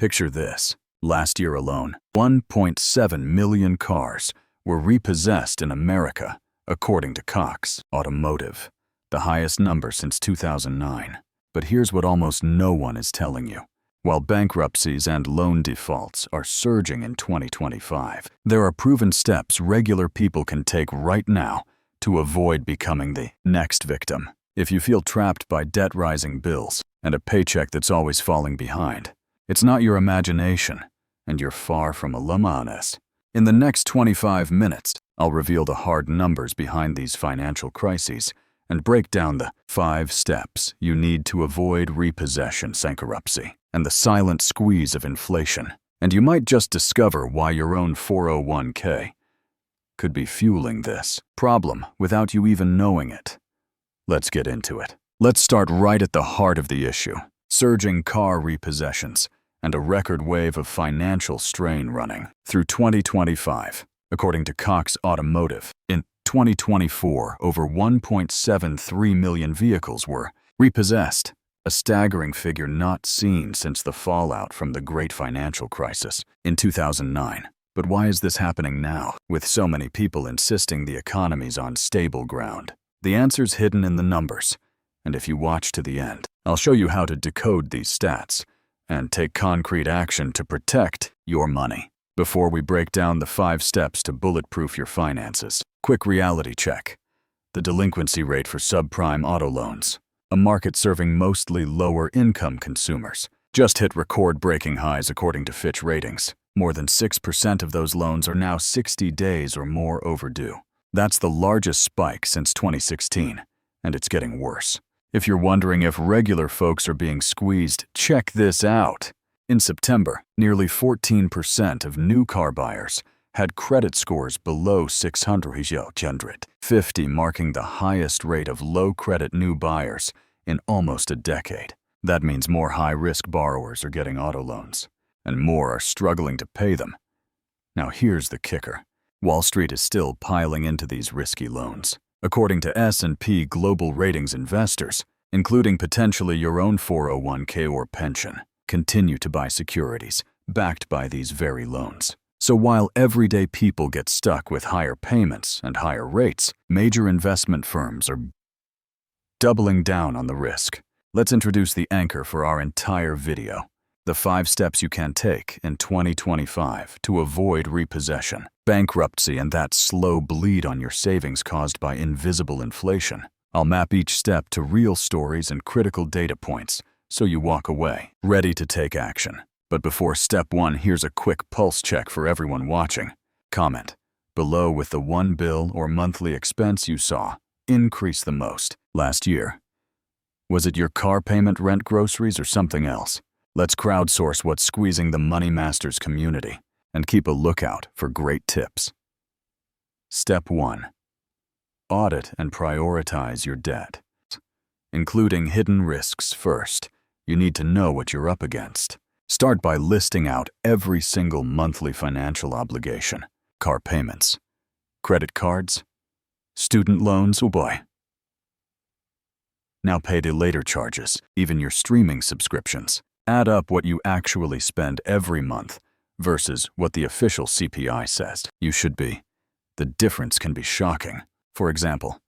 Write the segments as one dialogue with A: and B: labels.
A: Picture this. Last year alone, 1.7 million cars were repossessed in America, according to Cox Automotive, the highest number since 2009. But here's what almost no one is telling you. While bankruptcies and loan defaults are surging in 2025, there are proven steps regular people can take right now to avoid becoming the next victim. If you feel trapped by debt-rising bills and a paycheck that's always falling behind, it's not your imagination, and you're far from alone. In the next 25 minutes, I'll reveal the hard numbers behind these financial crises and break down the 5 steps you need to avoid repossession bankruptcy and the silent squeeze of inflation. And you might just discover why your own 401k could be fueling this problem without you even knowing it. Let's get into it. Let's start right at the heart of the issue: surging car repossessions and a record wave of financial strain running through 2025. According to Cox Automotive, in 2024, over 1.73 million vehicles were repossessed, a staggering figure not seen since the fallout from the Great Financial Crisis in 2009. But why is this happening now, with so many people insisting the economy's on stable ground? The answer's hidden in the numbers, and if you watch to the end, I'll show you how to decode these stats and take concrete action to protect your money. Before we break down the 5 steps to bulletproof your finances, quick reality check. The delinquency rate for subprime auto loans, a market serving mostly lower-income consumers, just hit record-breaking highs according to Fitch Ratings. More than 6% of those loans are now 60 days or more overdue. That's the largest spike since 2016, and it's getting worse. If you're wondering if regular folks are being squeezed, check this out. In September, nearly 14% of new car buyers had credit scores below 650, marking the highest rate of low-credit new buyers in almost a decade. That means more high-risk borrowers are getting auto loans, and more are struggling to pay them. Now here's the kicker. Wall Street is still piling into these risky loans. According to S&P Global Ratings, investors, including potentially your own 401k or pension, continue to buy securities backed by these very loans. So while everyday people get stuck with higher payments and higher rates, major investment firms are doubling down on the risk. Let's introduce the anchor for our entire video: the 5 steps you can take in 2025 to avoid repossession, bankruptcy, and that slow bleed on your savings caused by invisible inflation. I'll map each step to real stories and critical data points so you walk away ready to take action. But before step 1, here's a quick pulse check for everyone watching. Comment below with the one bill or monthly expense you saw increase the most last year. Was it your car payment, rent, groceries, or something else? Let's crowdsource what's squeezing the Money Masters community and keep a lookout for great tips. Step 1. Audit and prioritize your debt. Including hidden risks first, you need to know what you're up against. Start by listing out every single monthly financial obligation: car payments, credit cards, student loans, oh boy. Now payday later charges, even your streaming subscriptions. Add up what you actually spend every month versus what the official CPI says you should be. The difference can be shocking. For example,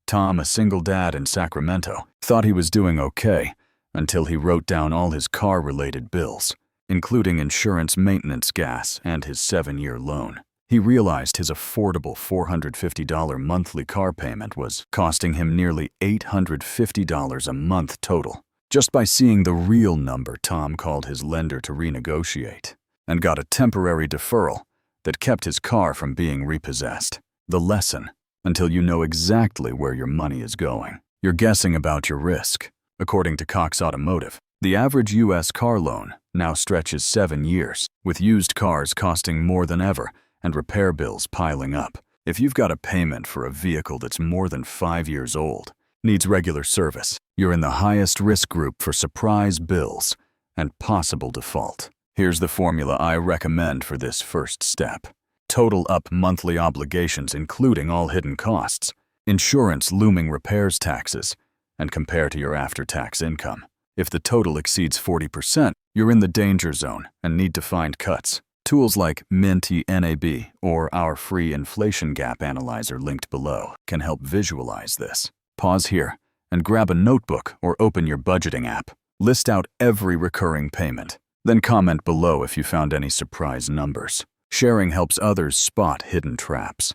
A: Tom, a single dad in Sacramento, thought he was doing okay until he wrote down all his car-related bills, including insurance, maintenance, gas, and his 7-year loan. He realized his affordable $450 monthly car payment was costing him nearly $850 a month total. Just by seeing the real number, Tom called his lender to renegotiate and got a temporary deferral that kept his car from being repossessed. The lesson: until you know exactly where your money is going, you're guessing about your risk. According to Cox Automotive, the average U.S. car loan now stretches 7 years, with used cars costing more than ever and repair bills piling up. If you've got a payment for a vehicle that's more than 5 years old, needs regular service, you're in the highest risk group for surprise bills and possible default. Here's the formula I recommend for this first step. Total up monthly obligations including all hidden costs, insurance, looming repairs, taxes, and compare to your after-tax income. If the total exceeds 40%, You're in the danger zone and need to find cuts. Tools like Mint NAB or our free inflation gap analyzer linked below can help visualize this. Pause here and grab a notebook or open your budgeting app. List out every recurring payment. Then comment below if you found any surprise numbers. Sharing helps others spot hidden traps.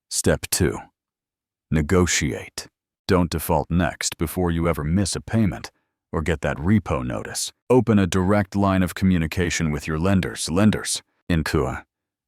A: Step 2. Negotiate. Don't default next before you ever miss a payment or get that repo notice. Open a direct line of communication with your lenders,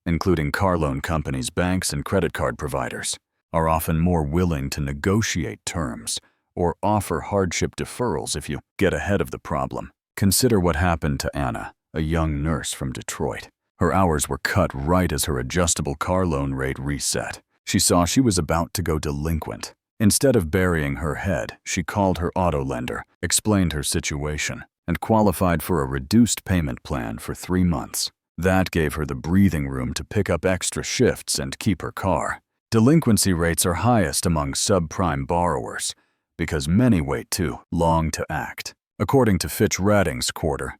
A: including car loan companies, banks, and credit card providers, are often more willing to negotiate terms or offer hardship deferrals if you get ahead of the problem. Consider what happened to Anna, a young nurse from Detroit. Her hours were cut right as her adjustable car loan rate reset. She saw she was about to go delinquent. Instead of burying her head, she called her auto lender, explained her situation, and qualified for a reduced payment plan for 3 months. That gave her the breathing room to pick up extra shifts and keep her car. Delinquency rates are highest among subprime borrowers because many wait too long to act. According to Fitch Ratings Quarter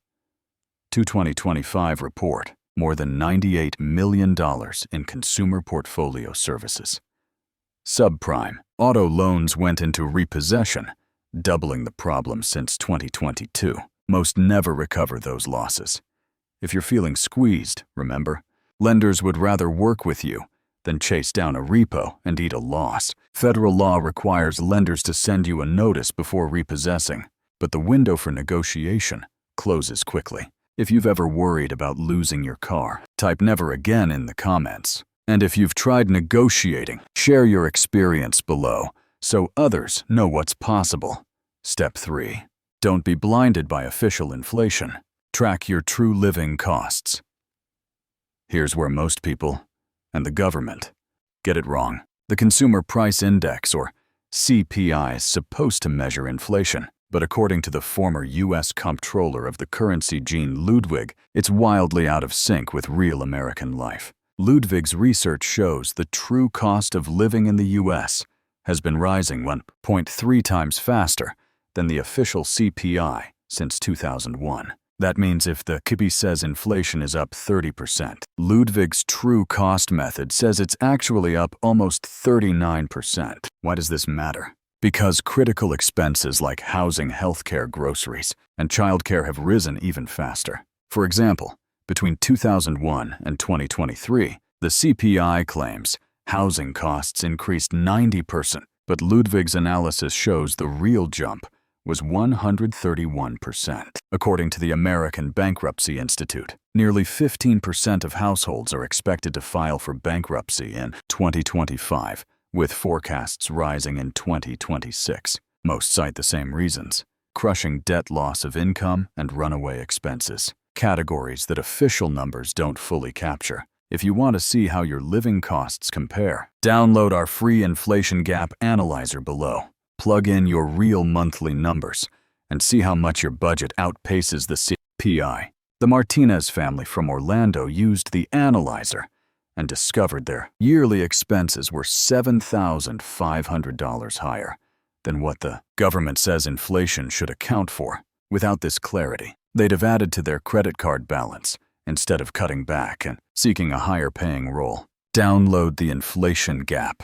A: 2 2025 report, more than $98 million in consumer portfolio services. Subprime auto loans went into repossession, doubling the problem since 2022. Most never recover those losses. If you're feeling squeezed, remember, lenders would rather work with you than chase down a repo and eat a loss. Federal law requires lenders to send you a notice before repossessing, but the window for negotiation closes quickly. If you've ever worried about losing your car, type "never again" in the comments. And if you've tried negotiating, share your experience below so others know what's possible. Step 3. Don't be blinded by official inflation. Track your true living costs. Here's where most people and the government get it wrong. The Consumer Price Index, or CPI, is supposed to measure inflation, but according to the former U.S. Comptroller of the Currency, Gene Ludwig, it's wildly out of sync with real American life. Ludwig's research shows the true cost of living in the U.S. has been rising 1.3 times faster than the official CPI since 2001. That means if the CPI says inflation is up 30%, Ludwig's true cost method says it's actually up almost 39%. Why does this matter? Because critical expenses like housing, healthcare, groceries, and childcare have risen even faster. For example, between 2001 and 2023, the CPI claims housing costs increased 90%, but Ludwig's analysis shows the real jump was 131%. According to the American Bankruptcy Institute, nearly 15% of households are expected to file for bankruptcy in 2025, with forecasts rising in 2026. Most cite the same reasons: crushing debt, loss of income, and runaway expenses, categories that official numbers don't fully capture. If you want to see how your living costs compare, download our free inflation gap analyzer below. Plug in your real monthly numbers and see how much your budget outpaces the CPI. The Martinez family from Orlando used the analyzer and discovered their yearly expenses were $7,500 higher than what the government says inflation should account for. Without this clarity, they'd have added to their credit card balance instead of cutting back and seeking a higher paying role. Download the inflation gap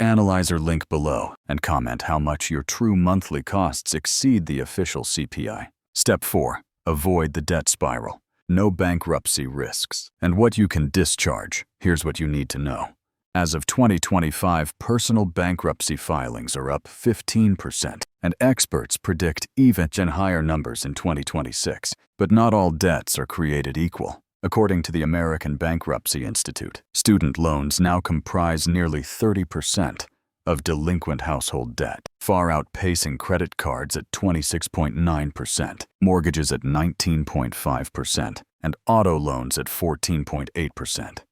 A: analyzer link below and comment how much your true monthly costs exceed the official CPI. Step 4. Avoid the debt spiral. No bankruptcy risks. And what you can discharge. Here's what you need to know. As of 2025, personal bankruptcy filings are up 15%, and experts predict even higher numbers in 2026. But not all debts are created equal. According to the American Bankruptcy Institute, student loans now comprise nearly 30% of delinquent household debt, far outpacing credit cards at 26.9%, mortgages at 19.5%, and auto loans at 14.8%.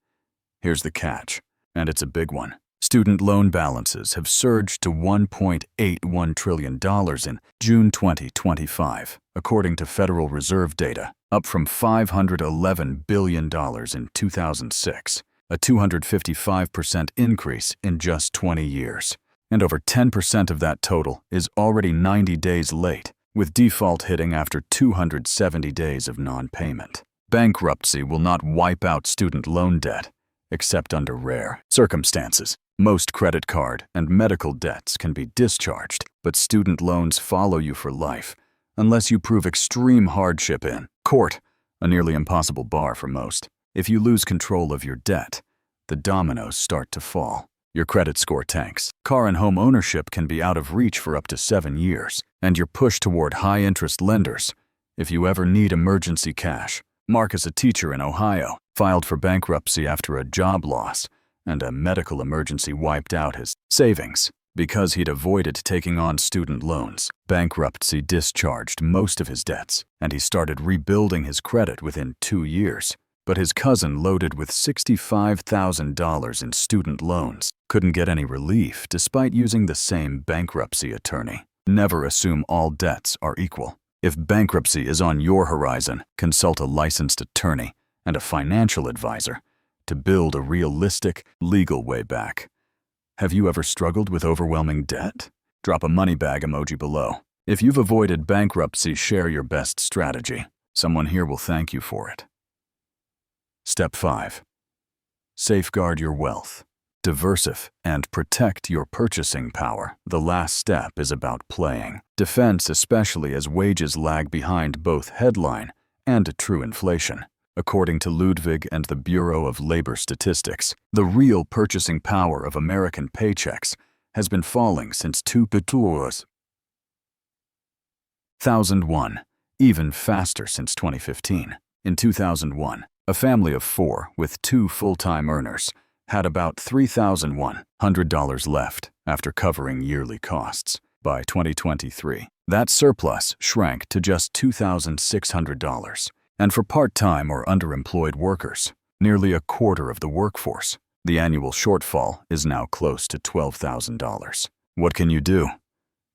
A: Here's the catch, and it's a big one. Student loan balances have surged to $1.81 trillion in June 2025, according to Federal Reserve data, up from $511 billion in 2006, a 255% increase in just 20 years. And over 10% of that total is already 90 days late. with default hitting after 270 days of non-payment. Bankruptcy will not wipe out student loan debt, except under rare circumstances. Most credit card and medical debts can be discharged, but student loans follow you for life, unless you prove extreme hardship in court, a nearly impossible bar for most. If you lose control of your debt, the dominoes start to fall. Your credit score tanks. Car and home ownership can be out of reach for up to 7 years, and you're pushed toward high-interest lenders. If you ever need emergency cash, Mark is a teacher in Ohio, filed for bankruptcy after a job loss, and a medical emergency wiped out his savings. Because he'd avoided taking on student loans, bankruptcy discharged most of his debts, and he started rebuilding his credit within 2 years. But his cousin, loaded with $65,000 in student loans, couldn't get any relief despite using the same bankruptcy attorney. Never assume all debts are equal. If bankruptcy is on your horizon, consult a licensed attorney and a financial advisor to build a realistic, legal way back. Have you ever struggled with overwhelming debt? Drop a money bag emoji below. If you've avoided bankruptcy, share your best strategy. Someone here will thank you for it. Step 5. Safeguard your wealth. Diversify and protect your purchasing power. The last step is about playing defense, especially as wages lag behind both headline and true inflation. According to Ludwig and the Bureau of Labor Statistics, the real purchasing power of American paychecks has been falling since 2001, even faster since 2015. In 2001, a family of 4 with 2 full-time earners had about $3,100 left after covering yearly costs. By 2023, that surplus shrank to just $2,600. And for part-time or underemployed workers, nearly a quarter of the workforce, the annual shortfall is now close to $12,000. What can you do?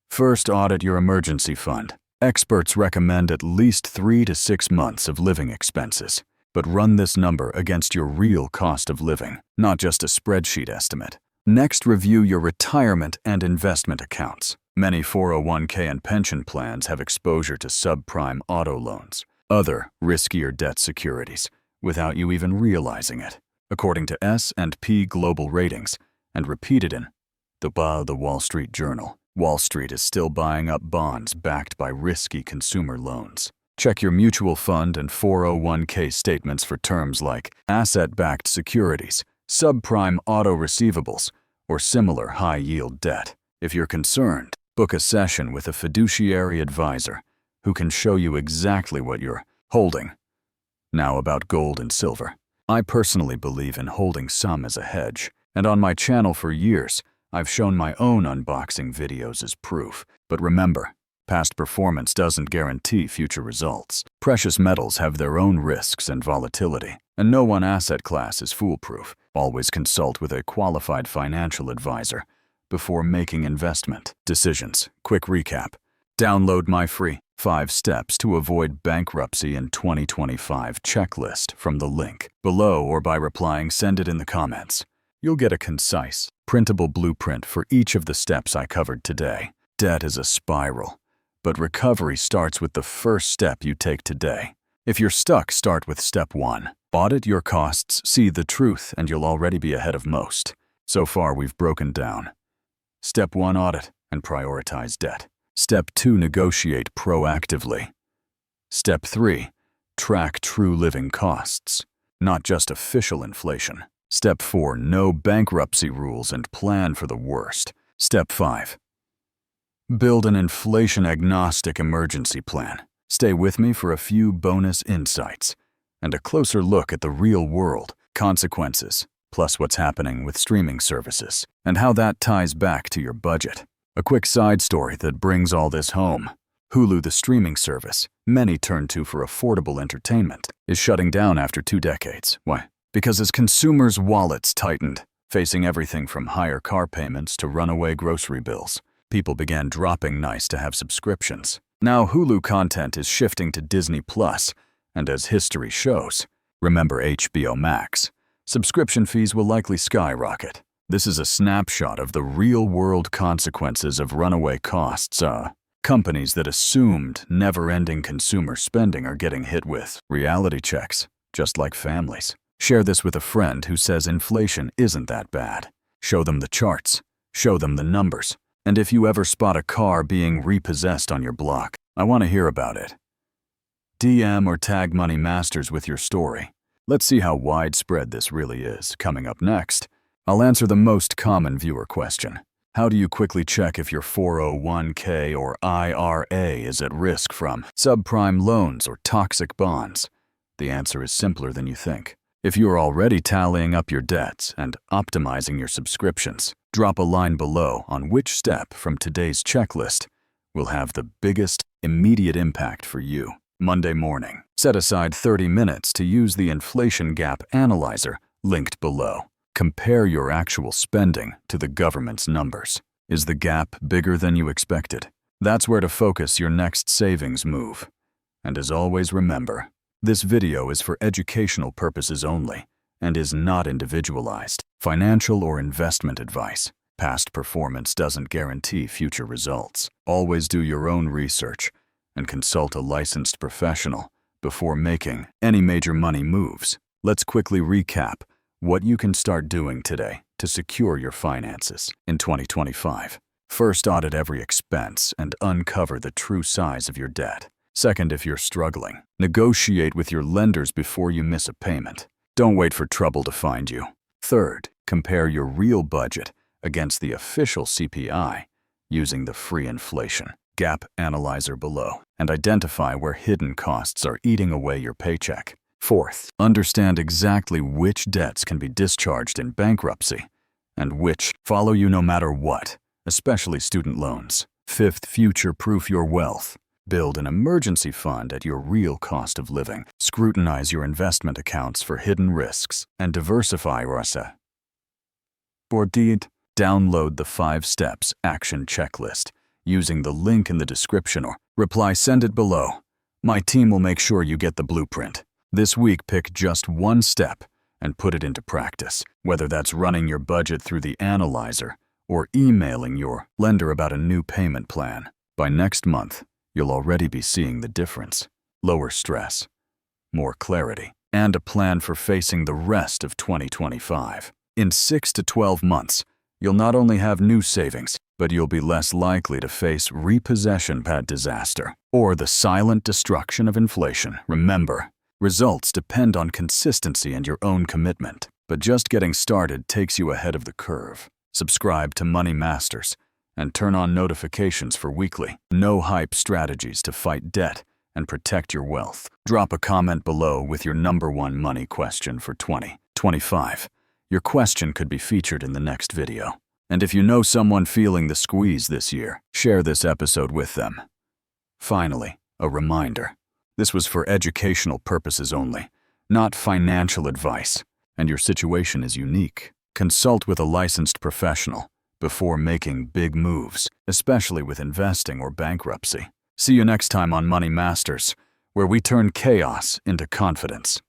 A: First, audit your emergency fund. Experts recommend at least 3 to 6 months of living expenses, but run this number against your real cost of living, not just a spreadsheet estimate. Next, review your retirement and investment accounts. Many 401k and pension plans have exposure to subprime auto loans, other riskier debt securities, without you even realizing it. According to S&P Global Ratings, and repeated in the Wall Street Journal, Wall Street is still buying up bonds backed by risky consumer loans. Check your mutual fund and 401k statements for terms like asset-backed securities, subprime auto receivables, or similar high-yield debt. If you're concerned, book a session with a fiduciary advisor who can show you exactly what you're holding. Now about gold and silver. I personally believe in holding some as a hedge, and on my channel for years, I've shown my own unboxing videos as proof. But remember, past performance doesn't guarantee future results. Precious metals have their own risks and volatility, and no one asset class is foolproof. Always consult with a qualified financial advisor before making investment decisions. Quick recap. Download my free 5 steps to avoid bankruptcy in 2025 checklist from the link below, or by replying "send it" in the comments. You'll get a concise, printable blueprint for each of the steps I covered today. Debt is a spiral, but recovery starts with the first step you take today. If you're stuck, start with step 1. Audit your costs, see the truth, and you'll already be ahead of most. So far, we've broken down. Step 1, audit and prioritize debt. Step 2, negotiate proactively. Step 3, track true living costs, not just official inflation. Step 4, know bankruptcy rules and plan for the worst. Step 5, build an inflation-agnostic emergency plan. Stay with me for a few bonus insights and a closer look at the real-world consequences, plus what's happening with streaming services and how that ties back to your budget. A quick side story that brings all this home. Hulu, the streaming service many turn to for affordable entertainment, is shutting down after 2 decades. Why? Because as consumers' wallets tightened, facing everything from higher car payments to runaway grocery bills, people began dropping nice-to-have subscriptions. Now Hulu content is shifting to Disney+, and as history shows, remember HBO Max, subscription fees will likely skyrocket. This is a snapshot of the real-world consequences of runaway costs. Companies that assumed never-ending consumer spending are getting hit with reality checks, just like families. Share this with a friend who says inflation isn't that bad. Show them the charts. Show them the numbers. And if you ever spot a car being repossessed on your block, I want to hear about it. DM or tag Money Masters with your story. Let's see how widespread this really is. Coming up next, I'll answer the most common viewer question. How do you quickly check if your 401k or IRA is at risk from subprime loans or toxic bonds? The answer is simpler than you think. If you are already tallying up your debts and optimizing your subscriptions, drop a line below on which step from today's checklist will have the biggest immediate impact for you. Monday morning, set aside 30 minutes to use the inflation gap analyzer linked below. Compare your actual spending to the government's numbers. Is the gap bigger than you expected? That's where to focus your next savings move. And as always, remember, this video is for educational purposes only and is not individualized financial or investment advice. Past performance doesn't guarantee future results. Always do your own research and consult a licensed professional before making any major money moves. Let's quickly recap what you can start doing today to secure your finances in 2025. First, audit every expense and uncover the true size of your debt. Second, if you're struggling, negotiate with your lenders before you miss a payment. Don't wait for trouble to find you. Third, compare your real budget against the official CPI using the free inflation gap analyzer below and identify where hidden costs are eating away your paycheck. Fourth, understand exactly which debts can be discharged in bankruptcy and which follow you no matter what, especially student loans. Fifth, future-proof your wealth. Build an emergency fund at your real cost of living. Scrutinize your investment accounts for hidden risks and diversify your asset. Download the 5 steps action checklist using the link in the description or reply send it below. My team will make sure you get the blueprint. This week, pick just one step and put it into practice, whether that's running your budget through the analyzer or emailing your lender about a new payment plan. By next month, you'll already be seeing the difference. Lower stress, more clarity, and a plan for facing the rest of 2025. In 6 to 12 months, you'll not only have new savings, but you'll be less likely to face repossession pad disaster or the silent destruction of inflation. Remember, results depend on consistency and your own commitment, but just getting started takes you ahead of the curve. Subscribe to Money Masters and turn on notifications for weekly, no-hype strategies to fight debt and protect your wealth. Drop a comment below with your #1 money question for 2025. Your question could be featured in the next video. And if you know someone feeling the squeeze this year, share this episode with them. Finally, a reminder. This was for educational purposes only, not financial advice, and your situation is unique. Consult with a licensed professional before making big moves, especially with investing or bankruptcy. See you next time on Money Masters, where we turn chaos into confidence.